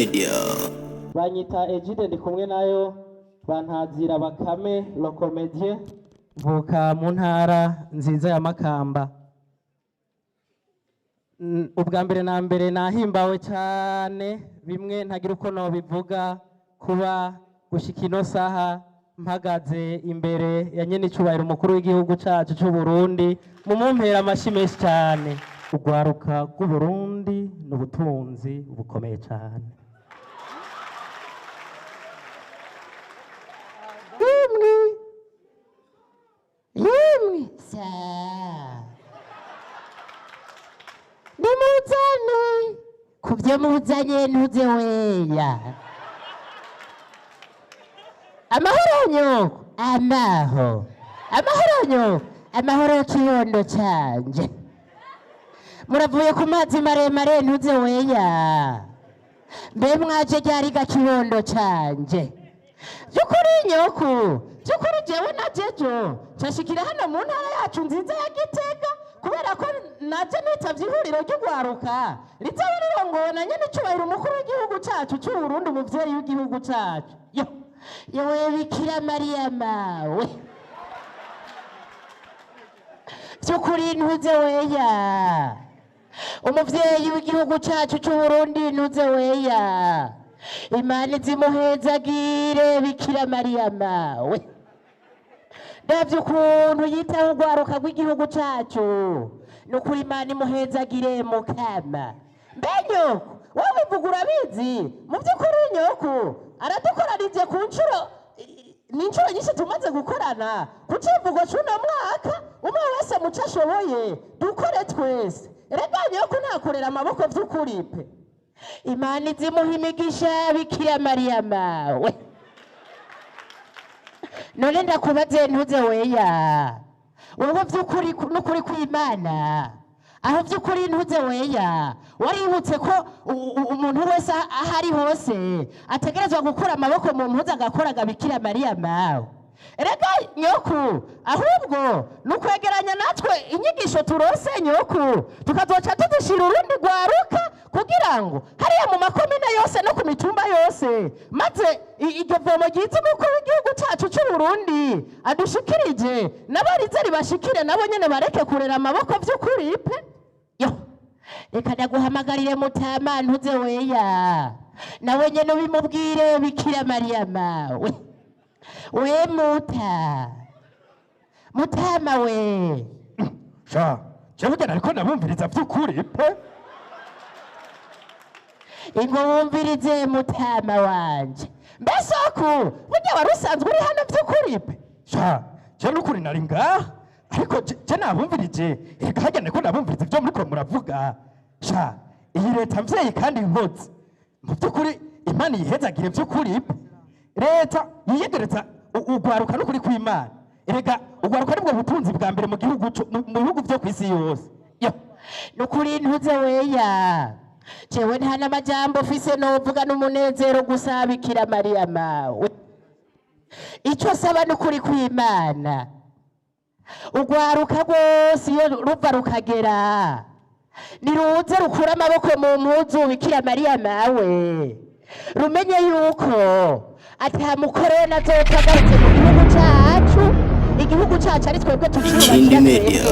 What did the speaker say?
Media. Banyita Egide ndi kumwe nayo bantazira Bakame le comedien mvuka mu ntara nziza ya Makamba. Ubwa mbere na mbere nahimbawe cyane bimwe ntagira uko no bivuga kuba gushika ino saha mpagaze imbere ya nyene icubahiro umukuru w'igihugu cacu c'u Burundi mu mumpera amashimeshi cyane. Ugwaruka rw'u Burundi n'ubutunzi bukomeye cyane. Yemwe sa nimuzane kubyo muzanye ntuze weya amahoro nyoko amahoro kiyondo canje muravuye ku mazi maremare ntuze weya mbe mwaje ryari gakiyondo canje byukuri nyoko byukuri jewe na jejo cyashikira hano mu ntara yacu nziza ya Gitega kubera ko naje nitavye ihuriro ry'ugwaruka rizaba rirongowe na nyene icubahiro umukuru w'igihugu cacu c'u Burundi umuvyeyi w'igihugu cacu yewe Bikira Mariya mawe byukuri ntuze weya umuvyeyi w'igihugu cacu c'u Burundi ntuze weya Imana zimuhezagire Bikira Mariya mawe davye ukuntu yitaho ugwaruka rw'igihugu cacu nukuri Imana imuhezagire Mukama. Mbe nyoko wowe uvuga urabizi mu vy'ukuri nyoko aradukoranije ku n'incuro nyinshi tumaze gukorana ku civugo c'uno mwaka umwe wese muco ashoboye dukore twese rega nyoko ntakorera amaboko vy'ukuri pe. Imana izimuha imigisha Bikira Mariya mawe. None ndakubaze ntuze weya wowe vy'ukuri n'ukuri kw'Imana aho vy'ukuri ntuze weya waributse ko umuntu wese ahari hose ategerezwa gukura amaboko mu mpuzu agakora Bikira Mariya mawe. Rega nyoku ahubwo nukwegeranya natwe inyigisho turose nyoku tukazoca tuzishira urundi gwaruka kugira ngo hariya mu makomine yose no ku mitumba yose maze iryo vomo ryiza umukuru w'igihugu cacu c'u Burundi adushikirije n'abarize ribashikire nabo nyene bareke kurera amaboko vy'ukuri pe. Reka ndaguhamagarire Mutama ntuze weya nawe nyene ubimubwire Bikira Mariya mawe. We Mutama we sha jewe ariko ndabumviriza vy'ukuri pe. Ingo wumvirize Mutama wanje mbese ko burya wari usanzwe uri hano vy'ukuri pe. Sha je n'ukuri nari ngaha ariko je nabumvirije reka hajyane ko nabumviriza ivyo muriko muravuga. Sha iyi leta mvyeyi kandi inkozi mu vy'ukuri Imana yihezagire vy'ukuri pe. Leta yiyegereza ugwaruka n'ukuri kw'Imana. Erega ugwaruka nibwo butunzi bwa mbere mu bihugu vyo kw'isi yose. Nukuri ntuze weya jewe nta n'amajambo mfise novuga n'umunezero gusa Bikira Mariya mawe. Ico saba n'ukuri kw'Imana ugwaruka rwose iyo ruva rukagera niruze rukura amaboko mu mpuzu Bikira Mariya mawe rumenye yuko ata mukorona azotagarutse mu gihugu cacu ari twebwe tucubakira IKINDI Media.